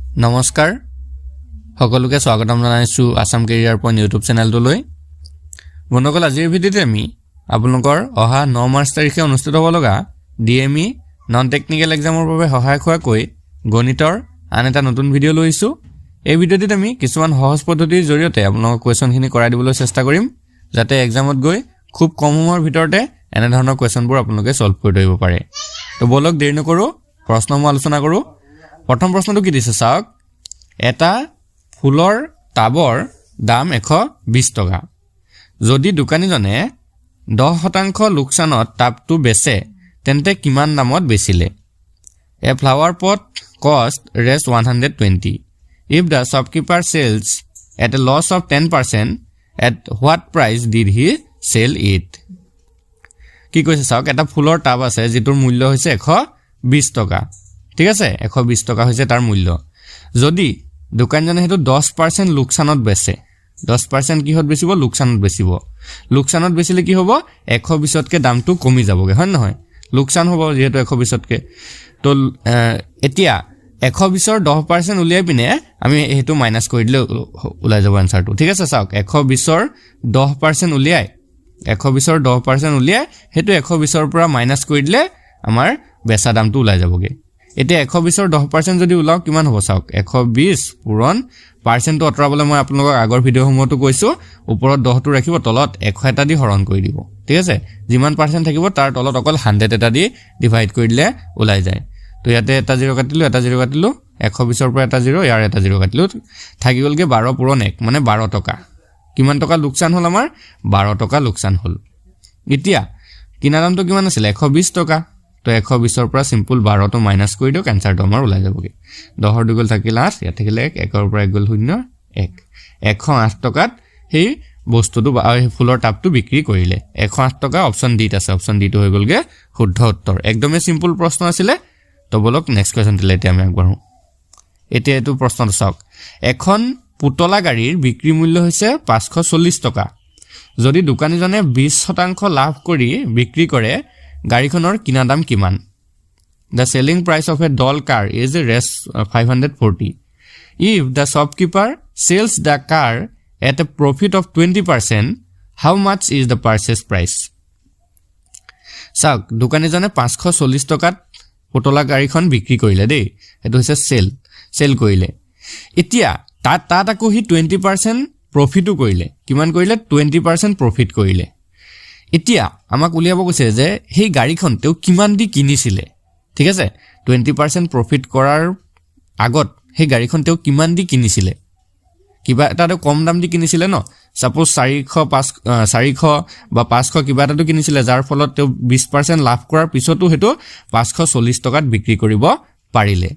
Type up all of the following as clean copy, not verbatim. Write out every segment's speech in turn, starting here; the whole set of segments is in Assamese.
নমস্কাৰ সকলোকে স্বাগতম জনাইছো আসাম কেৰিয়াৰ পইণ্ট ইউটিউব চেনেলটোলৈ বন্ধুসকল আজিৰ ভিডিঅ'তে আমি আপোনালোকৰ অহা 9 মাৰ্চ তাৰিখে অনুষ্ঠিত হ'ব লগা ডিএমই নন টেকনিক্যাল এক্সামৰ বাবে সহায়ক হোৱাকৈ গণিতৰ আন এটা নতুন ভিডিঅ' লৈছো এই ভিডিঅ'টিত আমি কিছুমান সহজ পদ্ধতিৰ জৰিয়তে আপোনালোকক কোৱেশ্যনখিনি কৰাই দিবলৈ চেষ্টা কৰিম যাতে এক্সামত গৈ খুব কম সময়ৰ ভিতৰতে এনে ধৰণৰ কোৱেশ্যনবোৰ আপোনালোকে সলভ কৰি দিব পাৰে তো বলক দেৰি নকৰো প্ৰশ্নসমূহ আলোচনা কৰো প্ৰথম প্ৰশ্নটো কি দিছে চাওক এটা ফুলৰ টাবৰ দাম 120 টকা যদি দোকানীজনে 10% লোকসানত টাবটো বেচে তেন্তে কিমান দামত বেচিলে এ ফ্লাৱাৰ পট কষ্ট ৰেস 120 if the shopkeeper sells at a loss of 10% at what price did he sell it কি কৈছে চাওক এটা ফুলৰ টাব আছে যেটোৰ মূল্য হৈছে 120 টকা ঠিক আছে 120 টকা হৈছে তাৰ মূল্য যদি দোকানজনে হেতু 10% লোকসানত বেচে 10% কিহত বেচিব লোকসানত বেচিব লোকসানত বেচিলে কি হ'ব 120 তকে দামটো কমি যাবগে হয় নহয় লোকসান হ'ব যেহেতু 120 তকে তো এতিয়া 120 ৰ 10% উলিয়াই পিনে আমি হেতু মাইনাস কৰি দিলে উলাই যাব আনসাৰটো ঠিক আছে চাওক 120 ৰ 10% উলিয়াই 120 ৰ 10% উলিয়াই হেতু 120 ৰ পৰা মাইনাস কৰি দিলে আমাৰ বেচা দামটো উলাই যাবগে এতিয়া 120 ৰ 10% যদি উলাও কিমান হ'ব চাওক 120 পূৰণ পাৰ্চেন্টটো অতৰাবলৈ মই আপোনালোকক আগৰ ভিডিঅ'সমূহতো কৈছো ওপৰত 10 টো ৰাখিব তলত 100 এটা দি হৰণ কৰি দিব ঠিক আছে যিমান পাৰ্চেন্ট থাকিব তাৰ তলত অকল 100 এটা দি ডিভাইড কৰি দিলে উলাই যায় তো ইয়াতে এটা 0 কাটিলো 120 ৰ পৰা এটা 0 ইয়াৰ এটা 0 কাটিলো থাকি গলগে 12 পূৰণ 1 মানে 12 টকা কিমান টকা লোকসান হল আমাৰ 12 টকা লোকসান হল এতিয়া কিনা দামটো কিমান আছিল 120 টকা তো 120 ৰ পৰা সিম্পল 12 টো মাইনাস কৰি দিও আনসাৰটো আমাৰ উলাই যাবগে 10 ৰ দুগুণ থাকিল 8 ইয়াত থাকিলে 1 ৰ পৰা 1 গল 0 1 108 টকাত হেই বস্তুটো ফুলৰ টাবটো বিক্ৰী কৰিলে 108 টকা অপচন ডিত আছে অপচন ডিটো হৈ গলগে শুদ্ধ উত্তৰ একদমে সিম্পল প্ৰশ্ন আছিল তো বলক নেক্সট কোৱেশ্যন দিলে এতিয়া আমি আগবাঢ়ো এতিয়া এটো প্ৰশ্নটো চাওক এখন পুতলা গাড়ীৰ বিক্ৰী মূল্য হৈছে 540 টকা যদি দোকানীজনে 20% লাভ কৰি বিক্ৰী কৰে গাড়ীখনৰ কিনা দাম কিমান The selling price of a doll car is res 540 if the shopkeeper sells the car at a profit of 20% how much is the purchase price চাওক দোকানীজনে 540 টকাত পুতলা গাড়ীখন বিক্ৰী কৰিলে দেই এটো হৈছে সেল কৰিলে এতিয়া তাত আকৌ হি 20% প্ৰফিটও কৰিলে কিমান কৰিলে 20% প্ৰফিট কৰিলে এতিয়া আমাক উলিয়াব কৈছে যে হেই গাড়ীখন তেও কিমান দি কিনিছিলে ঠিক আছে 20% প্ৰফিট কৰাৰ আগত হেই গাড়ীখন তেও কিমান দি কিনিছিলে কিবা এটা কম দাম দি কিনিছিলে ন সাপোজ 400 বা 500 কিবা এটা কিনিছিলে যাৰ ফলত তেও 20% লাভ কৰাৰ পিছতো হেতু 540 টকাত বিক্ৰী কৰিব পাৰিলে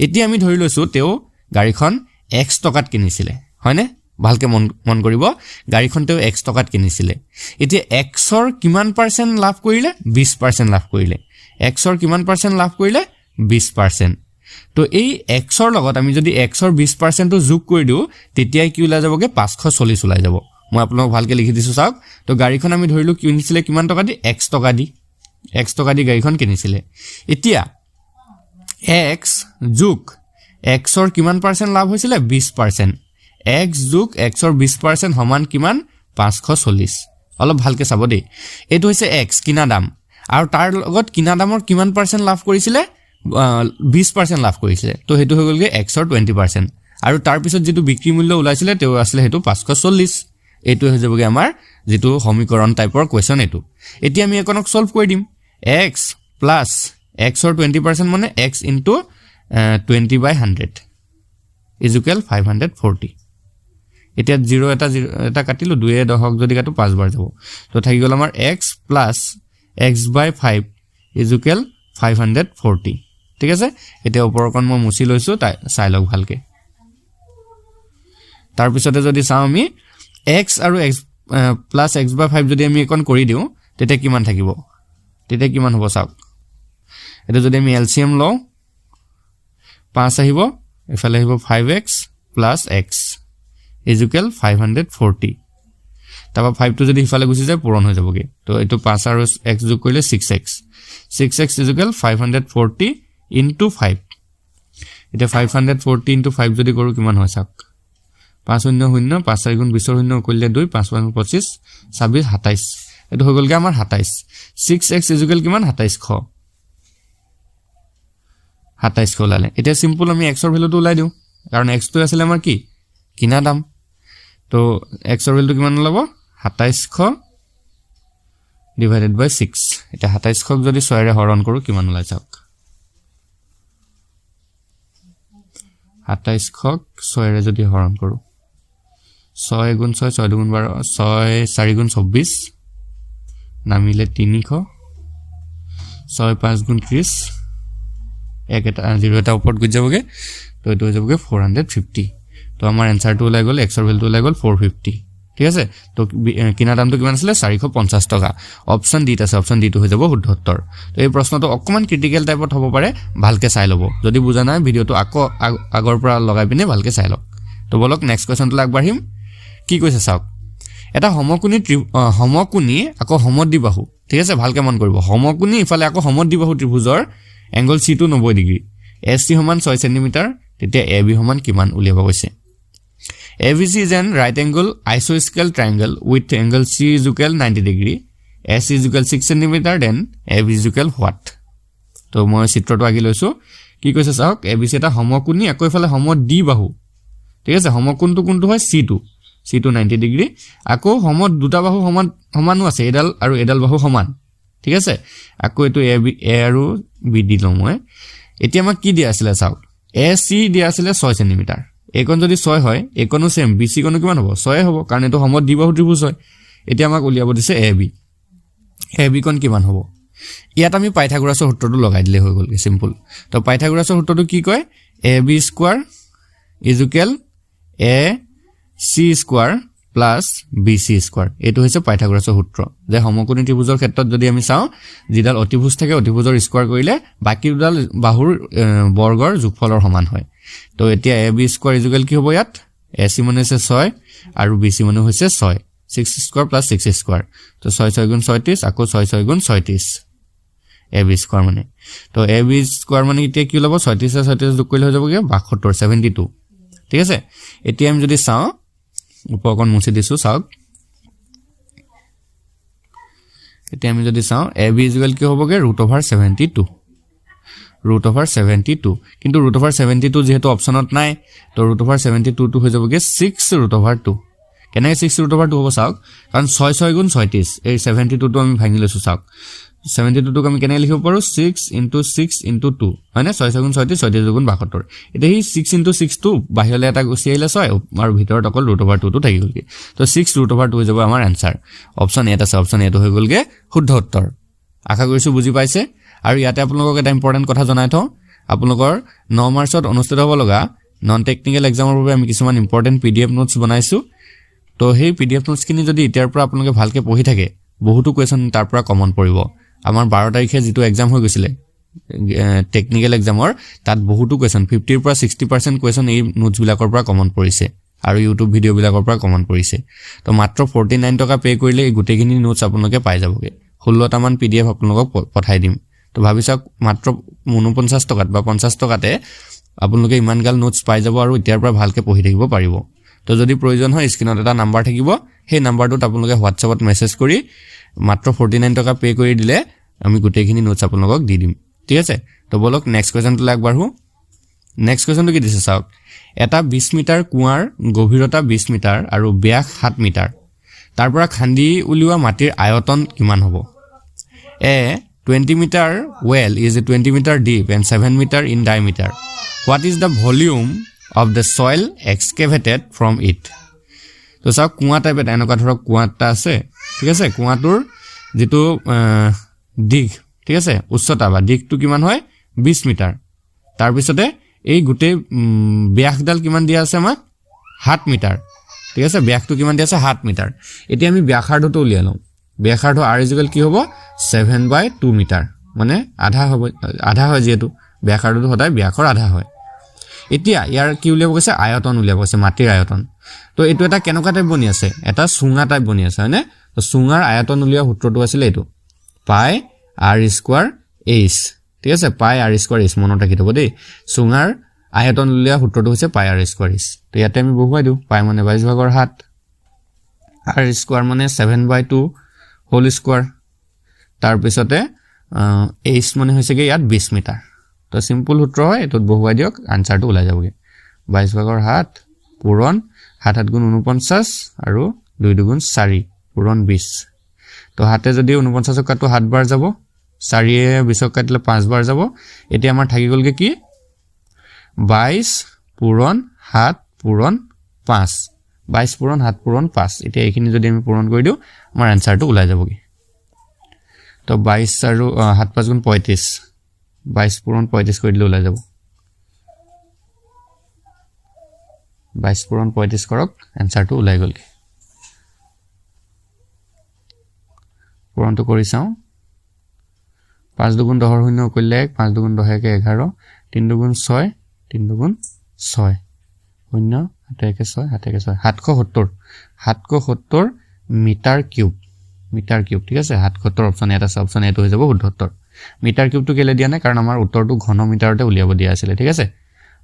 এতিয়া আমি ধৰি লৈছো তেও গাড়ীখন x টকাত কিনিছিলে হয়নে ভালকে মন কৰিব গাড়ীখন তেও x টকাত কিনিছিলে এতিয়া x ৰ কিমান পাৰ্চেন্ট লাভ কৰিলে 20% লাভ কৰিলে x ৰ কিমান পাৰ্চেন্ট লাভ কৰিলে 20% তো এই x ৰ লগত আমি যদি x ৰ 20% টো যোগ কৰি দিও তেতিয়া কি উলাই যাবগে 540 উলাই যাব মই আপোনাক ভালকে লিখি দিছো চাওক তো গাড়ীখন আমি ধৰিলো কিনিছিলে কিমান টকা দি x টকা দি গাড়ীখন কিনিছিলে এতিয়া x যোগ x ৰ কিমান পাৰ্চেন্ট লাভ হৈছিলে 20% x যোগ x ৰ 20% সমান কিমান 540 অলপ ভালকে চাব দেই এটো হৈছে x কিনা দাম আৰু তাৰ লগত কিনা দামৰ কিমান পাৰ্চেন্ট লাভ কৰিছিলে 20% লাভ কৰিছিলে তো হেতু হৈ গলগে x ৰ 20% আৰু তাৰ পিছত যেটো বিক্ৰী মূল্য উলাইছিলে তেও আছিল হেতু 540 এটো হৈ যাবগে আমাৰ যেটো সমীকৰণ টাইপৰ কোৱেশ্যন এটো এতিয়া আমি একনক সলভ কৰি দিম x plus x ৰ 20% মানে x into 20/100 is equal 540 এতিয়া 0 এটা কাটিলো 2 এ 10 যদি কাটো 5 বাৰ যাব তো থাকি গল আমাৰ x plus x/5 is equal 540 ঠিক আছে এতিয়া ওপৰকন মই মুছি লৈছো চাই লওক ভালকে তাৰ পিছতে যদি চাও আমি x আৰু x plus x/5 যদি আমি একন কৰি দিও তেতিয়া কিমান থাকিব তেতিয়া কিমান হ'ব চাওক এটা যদি আমি এলসিএম লও 5 আহিব এফালে আহিব 5x plus x is equal 540 তাবা 5 টো যদি ইফালে গুছি যায় পূৰণ হৈ যাবগে তো এটো 5 আৰু x যোগ কৰিলে 6x is equal 540 into 5 এতিয়া 540 into 5 যদি কৰো কিমান হয় চাওক 5 শূন্য শূন্য 5 4 গুণ 20 শূন্য কৰিলে 2 5 5 25 26 27 এটো হৈ গলগে আমাৰ 27 6x ইকুৱেল কিমান 27 খ 27 খ ওলালে এতিয়া সিম্পল আমি x ৰ ভ্যালুটো ওলাই দিও কাৰণ x টো আছিল আমাৰ কি কিনা দাম তো x ৰ ভ্যালুটো কিমান ওলাব 27 খ divided by 6 এটা 27 ক যদি 6 ৰে হৰণ কৰো কিমান ওলাই যাওক 27 ক 6 ৰে যদি হৰণ কৰো 6 গুণ 6 6 গুণ 12 6 4 গুণ 24 নামিলে 3 খ 6 5 গুণ 30 এক এটা 0 এটা ওপৰত গৈ যাবগে তো এটো হৈ যাবগে 450 তো আমাৰ আনসাৰটো ওলাই গল x ৰ ভ্যালুটো ওলাই গল 450 ঠিক আছে তো কিনা দামটো কিমান আছিল 450 টকা অপচন ডি আছে অপচন ডি টো হৈ যাব শুদ্ধ উত্তৰ তো এই প্ৰশ্নটো অকমান ক্ৰিটিক্যাল টাইপত হ'ব পাৰে ভালকে চাই লব যদি বুজা নাই ভিডিওটো আকৌ আগৰ পৰা লগাই পিনে ভালকে চাই লওক তো বলক নেক্সট কোৱেশ্চনটো আগবাঢ়িম কি কৈছে চাওক এটা সমকোণী আকৌ সমদ্বিবাহু ঠিক আছে ভালকে মন কৰিব সমকোণী ইফালে আকৌ সমদ্বিবাহু ত্ৰিভুজৰ এংগল c টো 90 ডিগ্ৰী ac সমান 6 সেমি তেতিয়া ab সমান কিমান উলিয়াব কৈছে ABC is an right angle isosceles triangle with angle C is equal 90 degree. AC is equal 6 cm then AB is equal what? তো মই চিত্ৰটো আগি লৈছো কি কৈছে চাওক ABC এটা সমকোণী আকৌ ইফালে সমদ্বিবাহু ঠিক আছে সমকোণটো কোনটো হয় C2 90 ডিগ্ৰী আকৌ দুটা বাহু সমানো আছে এডাল আৰু এডাল বাহু সমান ঠিক আছে আকৌ এটো A আৰু B দিলো মই এতিয়া আমাক কি দিয়া আছিল চাওক AC দিয়া আছিল 6 cm একন যদি 6 হয় একনো সেম BC কোন কিমান হ'ব 6 হ'ব কাৰণ এটো সমদ্বিবাহু ত্ৰিভুজ হয় এতিয়া আমাক উলিয়াব দিছে AB কোন কিমান হ'ব ইয়াত আমি পাইথাগোৰাছৰ সূত্ৰটো লগাই দিলে হৈ গল সিম্পল তো পাইথাগোৰাছৰ সূত্ৰটো কি কয় AB square is equal AC square plus BC square এটো হৈছে পাইথাগোৰাছৰ সূত্ৰ যে সমকোণী ত্ৰিভুজৰ ক্ষেত্ৰত যদি আমি চাও যিডাল অতিভুজ থাকে অতিভুজৰ স্কয়াৰ কৰিলে বাকি দুডাল বাহুৰ বৰ্গৰ যোগফলৰ সমান হয় তো এতিয়া AB স্কয়াৰ ইজ ইকুৱেল কি হ'ব ইয়াত AC মানে হৈছে 6 আৰু BC মানে হৈছে 6 6 স্কয়াৰ প্লাস 6 স্কয়াৰ তো 6 6 গুণ 36 আকৌ 6 6 গুণ 36 AB স্কয়াৰ মানে তো AB স্কয়াৰ মানে এতিয়া কি হ'ব 36 36 যোগ কৰিলে হৈ যাবগে 72 72 ঠিক আছে এতিয়া আমি যদি চাও উপকৰণ মুছি দিছো চাওক এতিয়া আমি যদি চাও AB ইজ ইকুৱেল কি হ'বগে √72 √72 কিন্তু √72 যেহেতু অপচনত নাই তো √72 টো হৈ যাবগে 6√2 কেনে 6√2 হ'ব চাওক কাৰণ 6 6 গুণ 36 এই 72 টো আমি ভাঙি লৈছো চাওক 72 টো আমি কেনে লিখিব পাৰো 6 * 6 * 2 মানে 6 6 গুণ 36 36 গুণ 72 এটা হি 6 * 6 টো বাহিৰলে এটা গুছি আহিলে 6 আৰু ভিতৰত অকল √2 টো থাকি গলগে তো 6√2 হৈ যাব আমাৰ আনসাৰ অপচন এ আছে অপচন এ টো হৈ গলগে শুদ্ধ উত্তৰ আশা কৰিছো বুজি পাইছে আৰু ইয়াতে আপোনালোকক এটা ইম্পৰ্টেন্ট কথা জনাই থওঁ আপোনালোকৰ 9 মাৰ্চত অনুষ্ঠিত হ'ব লগা নন টেকনিক্যাল এক্সামৰ বাবে আমি কিছুমান ইম্পৰ্টেন্ট PDF নোটস বনাইছো তো সেই PDF নোটস কিনি যদি ইতিয়াৰ পৰা আপোনালোকে ভালকে পঢ়ি থাকে বহুতো কোৱেশ্চন তাৰ পৰা কমন পৰিব আমাৰ 12 তাৰিখে যেটো এক্সাম হৈ গৈছিলে টেকনিক্যাল এক্সামৰ তাত বহুতো কোৱেশ্চন 50 ৰ পৰা 60% কোৱেশ্চন এই নোটস বিলাকৰ পৰা কমন পৰিছে আৰু ইউটিউব ভিডিও বিলাকৰ পৰা কমন পৰিছে তো মাত্ৰ 49 টকা পে কৰিলে এই গুটেখিনি নোটস আপোনালোকে পাই যাবগে 16 টা মান PDF আপোনালোকক পঠাই দিম তো ভাবিছক মাত্ৰ 49 টকাত বা 50 টকাতে আপোনালোকে ইমান গাল নোটস পাই যাব আৰু ইতিয়াৰ পৰা ভালকে পঢ়ি থাকিব পাৰিব তো যদি প্ৰয়োজন হয় স্ক্ৰিনত এটা নাম্বাৰ থাকিব সেই নাম্বাৰটোত আপোনালোকে হোৱাটছআপত মেছেজ কৰি মাত্ৰ 49 টকা পে কৰি দিলে আমি গুটেখিনি নোটস আপোনালোকক দি দিম ঠিক আছে তো বলক নেক্সট কোৱেশ্চনটো আগবাঢ়ো নেক্সট কোৱেশ্চনটো কি দিছে চাওক এটা 20 মিটাৰ কুৱাৰ গভীৰতা 20 মিটাৰ আৰু ব্যাস 7 মিটাৰ তাৰ পৰা খান্দি উলিওৱা মাটিৰ আয়তন কিমান হ'ব এ 20 meter well is 20 meter deep and 7 meter in diameter. What is the volume of the soil excavated from it? তো সব কুয়া টাইপ এটা এনেকুৱা ধৰক কুয়াটা আছে ঠিক আছে কুয়াটোৰ যেটো দিগ ঠিক আছে উচ্চতা বা দিগটো কিমান হয় 20 মিটাৰ তাৰ পিছতে এই গুটে ব্যাসডাল কিমান দিয়া আছে আমাক 7 মিটাৰ ঠিক আছে ব্যাসটো কিমান দিয়া আছে 7 মিটাৰ এতিয়া আমি ব্যাসাৰ্ধটো উলিয়াই লওঁ ব্যাসাৰ্ধ r = কি হ'ব 7/2 মিটাৰ মানে আধা হয় যেটো ব্যাসাৰ্ধটো সদায় ব্যাসৰ আধা হয় এতিয়া ইয়াৰ কি উলিয়াব কৈছে আয়তন উলিয়াব কৈছে মাটিৰ আয়তন তো এটো এটা কেনেকুৱা টাইপ বনি আছে এটা সুঙা টাইপ বনি আছে হয়নে তো সুঙাৰ আয়তন উলিয়া সূত্ৰটো আছিল এটো পাই r² h ঠিক আছে পাই r² h মনত ৰাখি থব দেই সুঙাৰ আয়তন উলিওৱা সূত্ৰটো হৈছে পাই r স্কয়াৰ ইজ তো ইয়াতে আমি বহুৱাই দিও পাই মানে 22/7 r স্কয়াৰ মানে 7/2 হোল স্কয়াৰ তাৰ পিছতে h মানে হৈছে কি ইয়াত 20 মিটাৰ তো সিম্পল সূত্ৰ হয় এটোত বহুৱাই দিয়ক আনসাৰটো ওলাই যাবগে 22/7 পূৰণ 7 × 49 আৰু 2 × 4 পূৰণ 20 তো হাতে যদি 49 কাটো 7 বাৰ যাব 4 এ 20 কাটিলে 5 বাৰ যাব এতিয়া আমাৰ থাকি গলগে কি 22 পূৰণ 7 পূৰণ 5 22 পূৰণ 7 পূৰণ 5 এতিয়া এইখিনি যদি আমি পূৰণ কৰি দিও আমাৰ আনসাৰটো ওলাই যাবগে তো 22 আৰু 7 5 × 35 22 পূৰণ 35 কৰি দিলে ওলাই যাব 22 পূৰণ 35 কৰক আনসাৰটো ওলাই গলগে পূৰণটো কৰি চাও 5 2 × 10 শূন্য কৰিলে 5 2 × 10 11 3 2 × 6 3 2 × 6 শূন্য 7 1 6 7 1 6 770 মিটাৰ কিউব ঠিক আছে 770 অপচন এটা আছে অপচন এটো হৈ যাব শুদ্ধ উত্তৰ মিটাৰ কিউবটো কেলে দিয়া নাই কাৰণ আমাৰ উত্তৰটো ঘন মিটাৰতে উলিয়াব দিয়া আছিল ঠিক আছে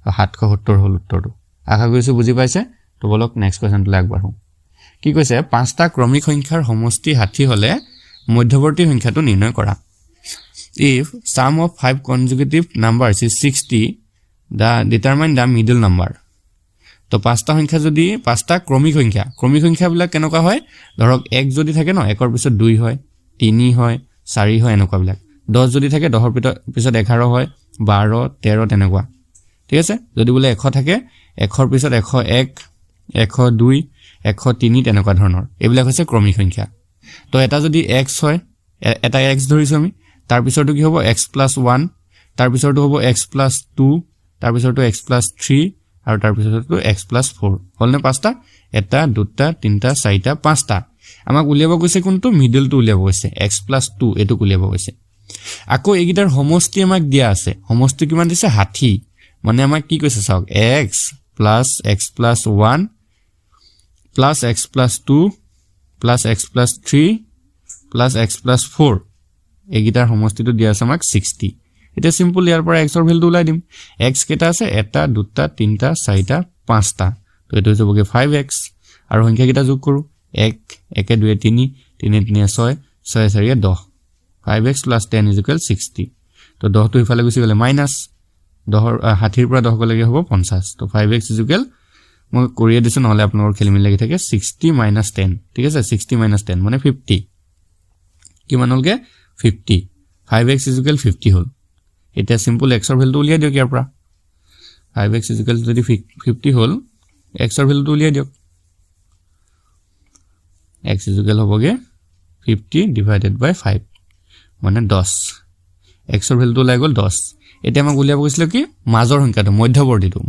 770 হল উত্তৰটো আশা কৰিছো বুজি পাইছে তো বলক নেক্সট কোৱেশ্চনটো আগবাঢ়ো কি কৈছে পাঁচটা ক্ৰমিক সংখ্যাৰ সমষ্টি 60 হলে মধ্যৱৰ্তী সংখ্যাটো নিৰ্ণয় কৰা if sum of 5 consecutive numbers is 60 determine the middle number তো পাঁচটা সংখ্যা যদি পাঁচটা ক্ৰমিক সংখ্যাবিলাক কেনেকুৱা হয় ধৰক 1 যদি থাকে ন 1 ৰ পিছত 2 হয় 3 হয় 4 হয় এনেকুৱা বিলাক 10 যদি থাকে 10 ৰ পিছত 11 হয় 12 13 তেনেকুৱা ঠিক আছে যদি বলে 100 থাকে 1 ৰ পিছত 101 102 103 তেনেকুৱা ধৰণৰ এইবিলাক হৈছে ক্ৰমিক সংখ্যা তো এটা যদি x হয় এটা x ধৰিছো আমি তাৰ পিছৰটো কি হ'ব x + 1 তাৰ পিছৰটো হ'ব x + 2 তাৰ পিছৰটো x + 3 আৰু তাৰ পিছৰটো x + 4 হলনে পাঁচটা এটা দুটা তিনটা চাৰিটা পাঁচটা আমাক উলিয়াব কৈছে কোনটো মিডলটো উলিয়াব কৈছে x + 2 এটো উলিয়াব কৈছে আকৌ এইগিটাৰ সমষ্টি আমাক দিয়া আছে সমষ্টি কিমান দিছে 60 মানে আমাক কি কৈছে চাওক x + x + 1 + x + 2 + x + 3 + x + 4 এইগিটাৰ সমষ্টিটো দিয়া আছে আমাক 60 এটা সিম্পল ইয়াৰ পৰা x ৰ ভ্যালু ওলাই দিম x কেটা আছে এটা দুটা তিনটা চাৰিটা পাঁচটা তো এটো হবগে 5x আৰু সংখ্যা কেটা যোগ কৰো 1 1 2 3 3 3 6 6 4 10 5x + 10 = 60 তো 10 টো ইফালে গুছি গলে মাইনাস 10 60 ৰ পৰা 10 গলেগে হ'ব 50 তো 5x = মই কৰিয়ে দিছো নহলে আপোনালোকৰ খেলিমেলি লাগি থাকে 60 - 10 ঠিক আছে 60 - 10 মানে 50 কিমান হলগে 50 5x = 50 হল এটা সিম্পল x ৰ ভ্যালুটো উলিয়াই দিওক ইয়াৰ পৰা 5x = যদি 50 হল x ৰ ভ্যালুটো উলিয়াই দিওক x = হবগে 50 / 5 মানে 10 x ৰ ভ্যালুটো ওলাই গল 10 এটা আমাক উলিয়াব কৈছিল কি মাজৰ সংখ্যাটো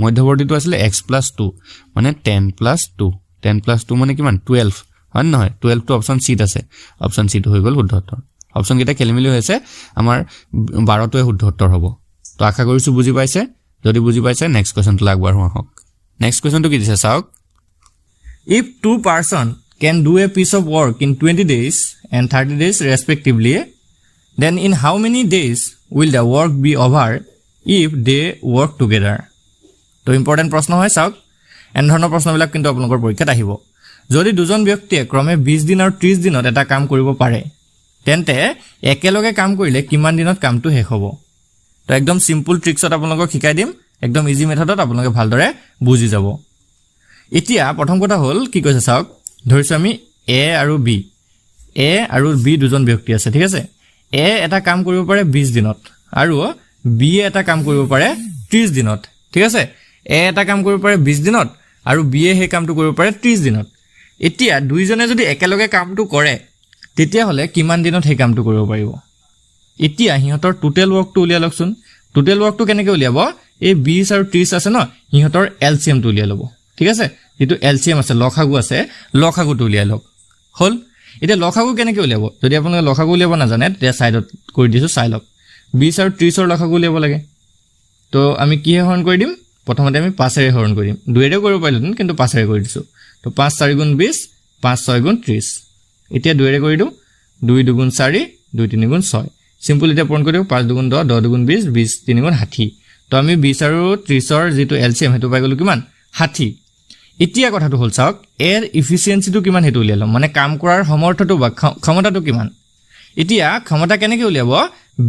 মধ্যৱৰ্তীটো আছিল x + 2 মানে 10 + 2 10 + 2 মানে কিমান 12 হয় নহয় 12 টো অপচন সি আছে অপচন সি টো হৈ গল শুদ্ধ উত্তৰ অপচন কেটা খেলিমেলি হৈছে আমাৰ 12 টোৱে শুদ্ধ উত্তৰ হ'ব তো আশা কৰিছো বুজি পাইছে যদি বুজি পাইছে নেক্সট কোৱেশ্চনটো আগবাঢ়ো আহক নেক্সট কোৱেশ্চনটো কি দিছে চাওক if two person can do a piece of work in 20 days and 30 days respectively then in how many days will the work be over if they work together তো ইম্পৰ্টেন্ট প্ৰশ্ন হয় চাওক এন ধৰণৰ প্ৰশ্নবিলাক কিন্তু আপোনালোকৰ পৰীক্ষাত আহিব যদি দুজন ব্যক্তিয়ে ক্ৰমে 20 দিন আৰু 30 দিনত এটা কাম কৰিব পাৰে তেন্তে একেলগে কাম কৰিলে কিমান দিনত কামটো শেষ হ'ব তো একদম সিম্পল ট্ৰিক্সত আপোনালোকক শিকাই দিম একদম ইজি মেথডত আপোনালোকে ভালদৰে বুজি যাব এতিয়া প্ৰথম কথা হল কি কৈছে চাওক ধৰিছো আমি a আৰু b দুজন ব্যক্তি আছে ঠিক আছে a এটা কাম কৰিব পাৰে 20 দিনত আৰু b এটা কাম কৰিব পাৰে 30 দিনত ঠিক আছে a এটা কাম কৰিব পাৰে 20 দিনত আৰু b হে কামটো কৰিব পাৰে 30 দিনত এতিয়া দুইজনে যদি একেলগে কামটো কৰে তেতিয়া হলে কিমান দিনত হে কামটো কৰিব পাৰিব এতিয়া হিহঁতৰ টোটাল ওয়াৰ্কটো উলিয়া লকচোন টোটাল ওয়াৰ্কটো কেনেকৈ উলিয়াব এই 20 আৰু 30 আছে ন হিহঁতৰ এলসিএম টো উলিয়া লব ঠিক আছে যেটো এলসিএম আছে লখাগু আছে লখাগুটো উলিয়া লক হল এটা লখাগু কেনেকৈ উলিয়াব যদি আপোনালোকে লখাগু উলিয়াব না জানে তেতিয়া সাইডত কৰি দিছো চাই লক 20 আৰু 30 ৰ লখাগু উলিয়াব লাগে তো আমি কি হৰণ কৰি দিম প্ৰথমতে আমি 5 এৰে হৰণ কৰিম 2 এৰে কৰিব পাৰিলো কিন্তু 5 এৰে কৰি দিছো তো 5 4 * 20 5 6 * 30 এতিয়া 2 এৰে কৰি দিও 2 2 * 4 2 3 * 6 সিম্পল এটা পূৰণ কৰি দিও 5 2 * 10 10 2 * 20 20 3 * 60 তো তো আমি 20 আৰু 30ৰ যেটো এলসিএম হেতু পাই গলো কিমান 60 এতিয়া কথাটো হল চাওক এৰ ইফিচিয়েন্সিটো কিমান হেতু উলিয়ালম মানে কাম কৰাৰ সমৰ্থটো বা ক্ষমতাটো কিমান এতিয়া ক্ষমতা কেনেকৈ উলিয়াব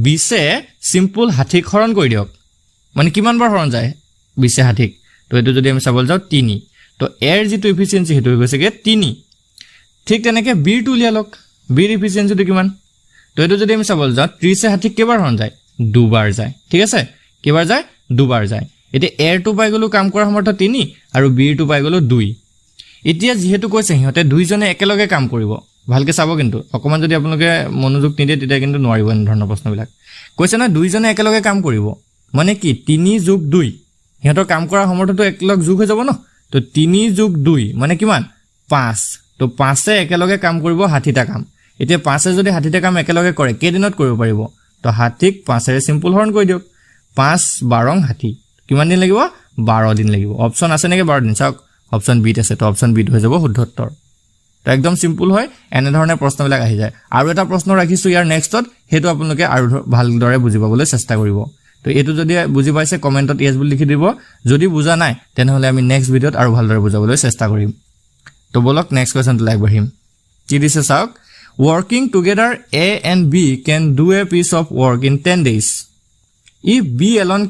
20 এ সিম্পল 60 হৰণ কৰি দিয়ক মানে কিমান বাৰ হৰণ যায় 20 এ 60 তো এটো যদি আমি চাবল যাও 3 তো এৰ যেটো ইফিচিয়েন্সি হেতু গৈছে কে 3 ঠিক তেনেকে বিৰ টু উলিয়ালক বিৰ ইফিচিয়েন্সিটো কিমান তো এটো যদি আমি চাবল যাও 30 এ 60 কেবাৰ হৰণ যায় দুবাৰ যায় ঠিক আছে কেবাৰ যায় দুবাৰ যায় এতে এৰ টু পাই গলো কাম কৰাৰ সমৰ্থ 3 আৰু বিৰ টু পাই গলো 2 এতিয়া যেহেতু কৈছে হিহতে দুইজনে একেলগে কাম কৰিব ভালকে চাব কিন্তু অকমান যদি আপোনালোকে মনোযোগ নিদিয়ে তেতিয়া কিন্তু নোৱাৰিব এনে ধৰণৰ প্ৰশ্নবিলাক কৈছে না দুইজনে একেলগে কাম কৰিব মানে কি 3 + 2 হিহতৰ কাম কৰাৰ সমৰ্থটো একলগ যোগ হৈ যাব ন তো 3 + 2 মানে কিমান 5 তো 5 এ একেলগে কাম কৰিব 60 টা কাম এতিয়া 5 এ যদি 60 টা কাম একেলগে কৰে কে দিনত কৰিব পাৰিব তো 60 5 এৰে সিম্পল হৰণ কৰি দিয়ক 5 12 60 কিমান দিন লাগিব 12 দিন লাগিব অপচন আছে নেকি 12 দিন চাওক অপচন বি আছে তো অপচন বি হৈ যাব শুদ্ধ উত্তৰ তো একদম সিম্পল হয় এনে ধৰণে প্ৰশ্নবিলাক আহি যায় আৰু এটা প্ৰশ্ন ৰাখিছো ইয়াৰ নেক্সটত হেতু আপোনালোকে আৰু ভালদৰে বুজি পাবলৈ চেষ্টা কৰিব তো এটো যদি বুজি পাইছে কমেন্টত ইয়েস বুলি লিখি দিব যদি বুজা নাই তেনেহলে আমি নেক্সট ভিডিওত আৰু ভালদৰে বুজাবলৈ চেষ্টা কৰিম তো বলক নেক্সট কোৱেশ্চনটো লাইক বঢ়িম কি দিছে চাওক working together A and B can do a piece of work in 10 days if B alone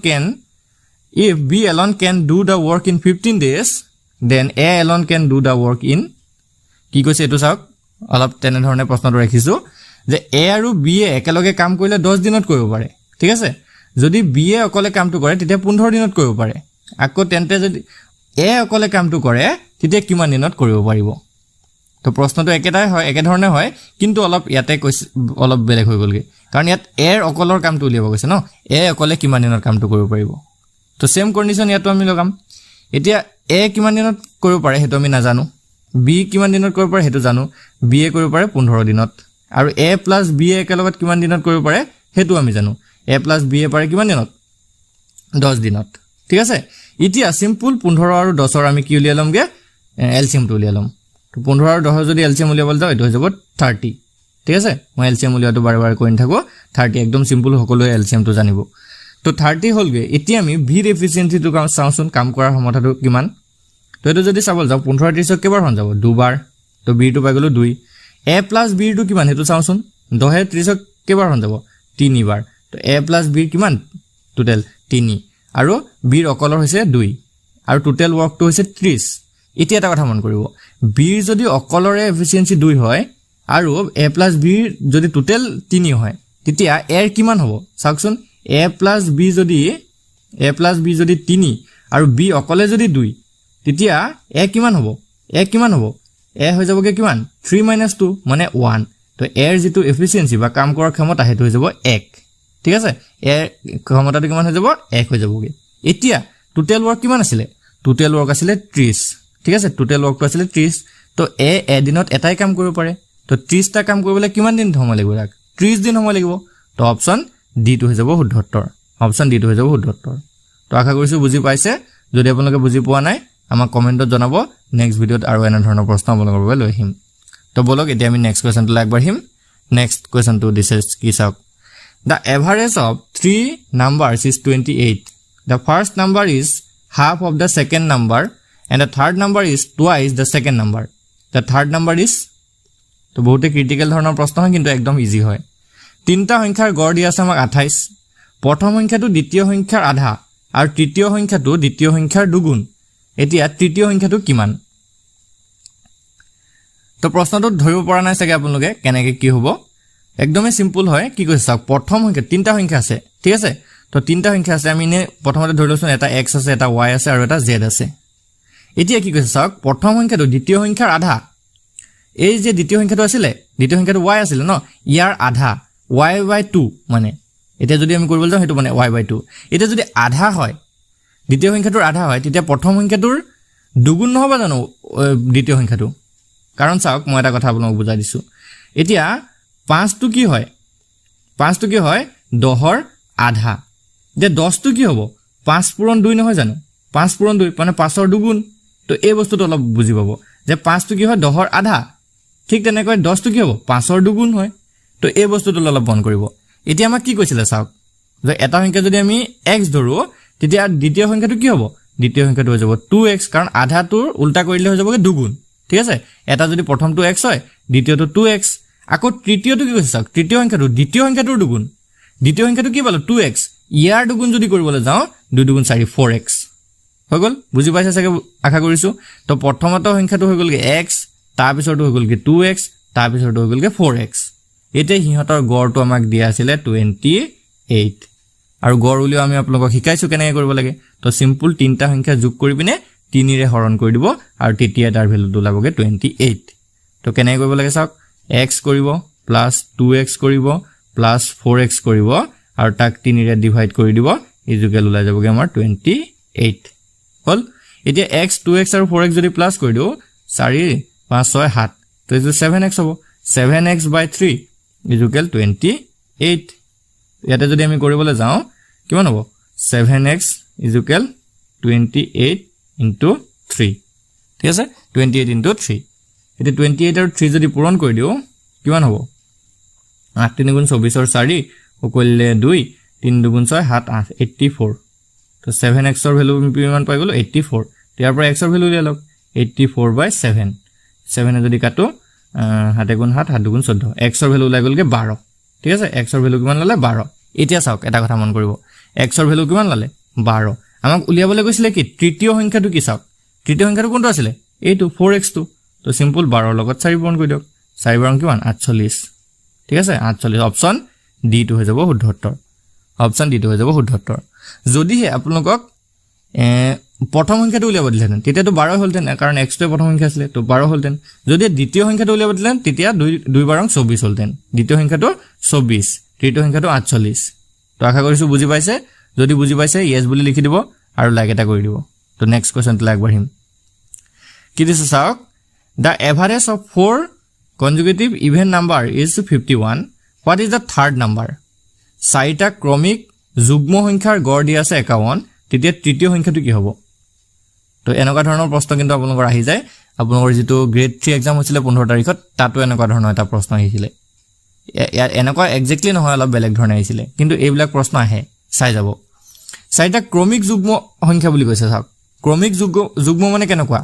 can do the work in 15 days then A alone can do the work in কি কৈছে এটো চাওক অলপ তেনে ধৰণে প্ৰশ্নটো ৰাখিছো যে A আৰু B এ একেলগে কাম কৰিলে 10 দিনত কৰিব পাৰে ঠিক আছে যদি B এ অকলে কামটো কৰে তেতিয়া 15 দিনত কৰিব পাৰে আকৌ তেন্তে যদি A অকলে কামটো কৰে তেতিয়া কিমান দিনত কৰিব পাৰিব তো প্ৰশ্নটো একেটাই হয় একে ধৰণে হয় কিন্তু অলপ ইয়াতে অলপ বেলেগ হৈ গলগে কাৰণ ইয়াত এৰ অকলৰ কামটো উলিয়াব গৈছে ন এ অকলে কিমান দিনৰ কামটো কৰিব পাৰিব তো সেম কন্ডিশন ইয়াতো আমি লগাম এতিয়া এ কিমান দিনত কৰিব পাৰে হেতু আমি নাজানো বি কিমান দিনত কৰিব পাৰে হেতু জানো বি এ কৰিব পাৰে 15 দিনত আৰু এ প্লাস বি এ একেলগত কিমান দিনত কৰিব পাৰে হেতু আমি জানো এ প্লাস বি এ পাৰে কিমান দিনত 10 দিনত ঠিক আছে এতিয়া সিম্পল 15 আৰু 10 ৰ আমি কি উলিয়ালমগে এলসিএম টো উলিয়ালম 15 আৰু 10 যদি এলসিএম উলিয়াবল যাও এটো হৈ যাব 30 ঠিক আছে মই এলসিএম উলিয়াটো বাৰে বাৰে কইন থাকো 30 একদম সিম্পল সকলোৱে এলসিএম টো জানিব তো 30 হলগে এতিয়া আমি ভিৰ এফিচিয়েন্সি টো চাওচোন কাম কৰাৰ সমৰ্থটো কিমান তো এটো যদি চাবল যাও 15 30 কেবাৰ হন যাব দুবাৰ তো বি টু পাই গলো 2 a প্লাস b টু কিমান হেতু চাওচোন 10 30 কেবাৰ হন যাব 3 বাৰ তো a প্লাস b কিমান টোটাল 3 আৰু b ৰ অকলৰ হৈছে 2 আৰু টোটাল ওয়াৰ্কটো হৈছে 30 এতিয়া এটা কথা মন কৰিব b যদি অকলৰে এফিচিয়েন্সি 2 হয় আৰু a প্লাস b যদি টোটাল 3 হয় তেতিয়া a ৰ কিমান হ'ব চাওকচোন a প্লাস b যদি 3 আৰু b অকলে যদি 2 তেতিয়া a কিমান হ'ব a হৈ যাবগে কিমান 3 - 2 মানে 1 তো a ৰ যেটো এফিচিয়েন্সি বা কাম কৰাৰ ক্ষমতা হেতু হৈ যাব 1 ঠিক আছে a ক্ষমতাটো কিমান হৈ যাব 1 হৈ যাবগে এতিয়া টোটাল ওয়াৰ্ক কিমান আছিল টোটাল ওয়াৰ্ক আছিল 30 ঠিক আছে টোটাল ওয়াৰ্কটো আছিল 30 তো a এদিনত এটাই কাম কৰিব পাৰে তো 30 টা কাম কৰিবলৈ কিমান দিন সময় লাগিব 30 দিন সময় লাগিব তো অপচন ডি টু হৈ যাব শুদ্ধ উত্তৰ অপচন ডি টু হৈ যাব শুদ্ধ উত্তৰ তো আশা কৰিছো বুজি পাইছে যদি আপোনালোকে বুজি পোৱা নাই আমাক কমেন্টত জনাব নেক্সট ভিডিওত আৰু এনে ধৰণৰ প্ৰশ্ন আপোনালোকৰ বাবে লৈ আহিম তো বলক এতিয়া আমি নেক্সট কোৱেশ্চনটো লাগ বঢ়িম নেক্সট কোৱেশ্চনটো দিছে কি চাওক The average of 3 numbers is 28. The first number is half of the second number and the third number is twice the second number. The third number is তো বহুতে ক্রিটিক্যাল ধৰণৰ প্ৰশ্ন হয় কিন্তু একদম ইজি হয় তিনটা সংখ্যাৰ গড় দিয়া আছে আমাক 28 প্ৰথম সংখ্যাটো দ্বিতীয় সংখ্যাৰ আধা আৰু তৃতীয় সংখ্যাটো দ্বিতীয় সংখ্যাৰ দুগুণ এতিয়া তৃতীয় সংখ্যাটো কিমান তো প্ৰশ্নটো ধৰিব পৰা নাই চাগে আপোনালোকে কেনেকৈ কি হ'ব একদমই সিম্পল হয় কি কৈছে চাওক প্ৰথম সংখ্যা তিনটা সংখ্যা আছে ঠিক আছে তো তিনটা সংখ্যা আছে আমি নে প্ৰথমতে ধৰি লৈছো এটা x আছে এটা y আছে আৰু এটা z আছে এতিয়া কি কৈছে চাওক প্ৰথম সংখ্যাটো দ্বিতীয় সংখ্যাৰ আধা এই যে দ্বিতীয় সংখ্যাটো আছিল দ্বিতীয় সংখ্যাটো y আছিল ন ইয়াৰ আধা y/2 মানে এটা যদি আমি কৰিব যাও হেতু মানে y/2 এটা যদি আধা হয় দ্বিতীয় সংখ্যাটোৰ আধা হয় তেতিয়া প্ৰথম সংখ্যাটোৰ দুগুণ নহব জানো দ্বিতীয় সংখ্যাটো কাৰণ চাওক মই এটা কথা আপোনাক বুজাই দিছো এতিয়া 5 টো কি হয় 10 ৰ আধা যে 10 টো কি হ'ব 5 পূৰণ 2 নহয় জানো 5 পূৰণ 2 মানে 5 ৰ দুগুণ তো এই বস্তুটো অলপ বুজি পাব যে 5 টো কি হয় 10 ৰ আধা ঠিক তেনেকৈ 10 টো কি হ'ব 5 ৰ দুগুণ হয় তো এই বস্তুটো অলপ বন কৰিব এতিয়া আমাক কি কৈছিল চাওক যে এটা সংখ্যা যদি আমি x ধৰো তেতিয়া দ্বিতীয় সংখ্যাটো কি হ'ব দ্বিতীয় সংখ্যাটো হৈ যাব 2x কাৰণ আধাটোৰ উল্টা কৰিলে হৈ যাবগে দুগুণ ঠিক আছে এটা যদি প্ৰথমটো x হয় দ্বিতীয়টো 2x আকৌ তৃতীয়টো কি কৈছে চাওক তৃতীয় সংখ্যাটো দ্বিতীয় সংখ্যাটোৰ দুগুণ দ্বিতীয় সংখ্যাটো কি পালো 2x ইয়াৰ দুগুণ যদি কৰিবলৈ যাওঁ 2 দুগুণ 4 4x হৈ গ'ল বুজি পাইছা চাগে আশা কৰিছো তো প্ৰথমটো সংখ্যাটো হৈ গ'লগে x তাৰ পিছৰটো হৈ গ'লগে 2x তাৰ পিছৰটো হৈ গ'লগে 4x এতে হিহঁতৰ গড়টো আমাক দিয়া আছিল 28 আৰু গড় উলিও আমি আপোনালোকক শিকাইছো কেনেকৈ কৰিব লাগে তো সিম্পল তিনটা সংখ্যা যোগ কৰি পিনে 3 ৰে হৰণ কৰি দিব আৰু তেতিয়া তাৰ ভ্যালুটো ওলাবগে 28 তো কেনেকৈ কৰিব লাগে চাওক x কৰিব প্লাস 2x কৰিব প্লাস 4x কৰিব আৰু তাক 3 ৰে ডিভাইড কৰি দিব ইজুকেল ওলাই যাবগে আমাৰ 28 হল এতিয়া x 2x আৰু 4x যদি প্লাস কৰি দিও 4 5 6 7 তো ইজ 7x হ'ব 7x by 3 ইজুকেল 28 ইয়াতে যদি আমি কৰিবলৈ যাওঁ কিমান হ'ব 7x ইজুকেল 28 into 3 ঠিক আছে 28 into 3 এতে 28 আৰু 3 যদি পূৰণ কৰি দিও কিমান হ'ব 8 3 গুণ 24 আৰু 4 ওকলে 2 3 গুণ 6 7 8 84 তো 7x ৰ ভ্যালু কিমান পাই গলো 84 ইয়াৰ পৰা x ৰ ভ্যালু উলিয়াই লওক 84 by 7 7 যদি কাটো 7 গুণ 7 7 গুণ 14 x ৰ ভ্যালু উলাই গলগে 12 ঠিক আছে x ৰ ভ্যালু কিমান ললে 12 এতিয়া চাওক এটা কথা মন কৰিব x ৰ ভ্যালু কিমান ললে 12 আমাক উলিয়াবলৈ কৈছিলে কি তৃতীয় সংখ্যাটো কি চাওক তৃতীয় সংখ্যাটো কোনটো আছিল এইটো 4x টো তো সিম্পল 12 ৰ লগত 4 পূৰণ কৰি দিয়ক 4 বাৰ কিমান 48 ঠিক আছে 48 অপচন ডি টো হৈ যাব শুদ্ধ উত্তৰ অপচন ডি টো হৈ যাব শুদ্ধ উত্তৰ যদি হে আপোনালোকক প্ৰথম সংখ্যাটো উলিয়াব দিলেন তেতিয়া তো 12 হলতেন কাৰণ x টো প্ৰথম সংখ্যা আছিল তো 12 হলতেন যদি দ্বিতীয় সংখ্যাটো উলিয়াব দিলেন তেতিয়া 2 বাৰ 24 হলতেন দ্বিতীয় সংখ্যাটো 24 তৃতীয় সংখ্যাটো 48 তো আশা কৰিছো বুজি পাইছে যদি বুজি পাইছে ইয়েস বুলি লিখি দিব আৰু লাইক এটা কৰি দিব তো নেক্সট কোৱেশ্চন টো আগবাঢ়িম কি দিছে চাওক the average of 4 consecutive even number is 51 what is the third number চাৰিটা ক্ৰমিক যুগ্ম সংখ্যাৰ গড় দিয়া আছে 51 তেতিয়া তৃতীয় সংখ্যাটো কি হ'ব তো এনেকুৱা ধৰণৰ প্ৰশ্ন কিন্তু আপোনালোকৰ আহি যায় আপোনালোকৰ যেটো গ্ৰেড 3 এক্সাম হৈছিল 15 তাৰিখত তাতো এনেকুৱা ধৰণৰ এটা প্ৰশ্ন আহিছিল এনেকুৱা এক্স্যাক্টলি নহয় অলপ বেলেগ ধৰণে আহিছিল কিন্তু এইবিলাক প্ৰশ্ন আহে চাই যাব চাৰিটা ক্ৰমিক যুগ্ম সংখ্যা বুলি কৈছে চাওক ক্ৰমিক যুগ্ম মানে কেনেকুৱা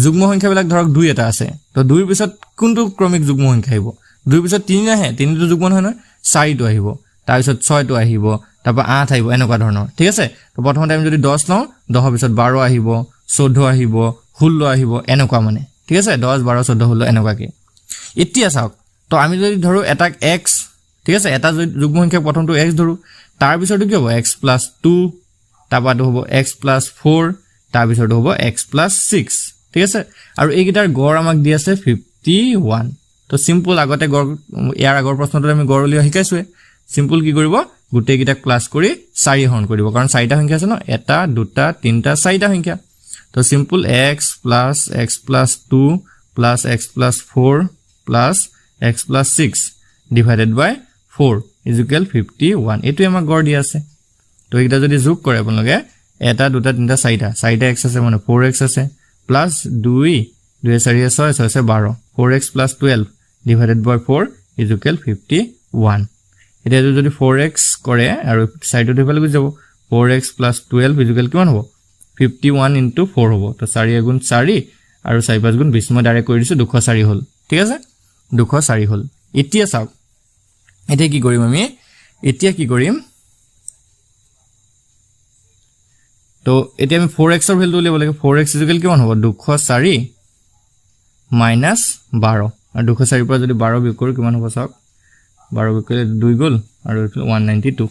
যুগ্ম সংখ্যাবিলাক ধৰক 2 এটা আছে তো 2 ৰ পিছত কোনটো ক্ৰমিক যুগ্ম সংখ্যা আহিব 2 ৰ পিছত 3 আহে 3 টো যুগ্ম নহয় ন 4 টো আহিব তাৰ পিছত 6 টো আহিব তাৰপা 8 আহিব এনেকুৱা ধৰণৰ ঠিক আছে তো প্ৰথমতে আমি যদি 10 লওঁ 10 ৰ পিছত 12 আহিব 14 আহিব 16 আহিব এনেকুৱা মানে ঠিক আছে 10 12 14 16 এনেকুৱাকে এতিয়া চাওক তো আমি যদি ধৰো এটা x ঠিক আছে এটা যুগ্ম সংখ্যা প্ৰথমটো x ধৰো তাৰ পিছৰটো কি হ'ব x + 2 তাৰপাটো হ'ব x + 4 তাৰ পিছৰটো হ'ব x + 6 ঠিক আছে আৰু এইকেইটাৰ গড় আমাক দি আছে 51 তো সিম্পল আগতে গড় ইয়াৰ আগৰ প্ৰশ্নটো আমি গড় উলিয়া শিকাইছোৱে সিম্পল কি কৰিব গুটেই কিটা ক্লাস কৰি 4 হৰণ কৰিব কাৰণ 4টা সংখ্যা আছে ন এটা দুটা তিনটা 4টা সংখ্যা তো simple x + 2 + x + 4 + x + 6 divided বাই 4 = 51 এটো আমাক গড় দি আছে তো এইটা যদি যোগ কৰে আপোনালোকে এটা দুটা তিনটা 4টা x আছে মানে 4x আছে plus 2 2 4 6 6 12 4x + 12 divided by 4 is equal 51 এটা যদি 4x কৰে আৰু সাইডটো দিবলৈ গৈ যাব 4x + 12 is equal কিমান হ'ব 51 into 4 হ'ব তো 4 গুণ 4 আৰু 4 5 গুণ 20 মই ডাইৰেক্ট কৰি দিছো 204 হ'ল ঠিক আছে 204 হ'ল এতিয়া চাওক এতিয়া কি কৰিম আমি এতিয়া কি কৰিম তো এতিয়া আমি 4x ৰ ভ্যালু উলিয়াব লাগে 4x ইকুৱেল কিমান হ'ব 204 মাইনাস 12 আৰু 204 পৰা যদি 12 বিয়োগ কৰো কিমান হ'ব চাওক 12 বিয়োগ কৰিলে 2 গ'ল আৰু 192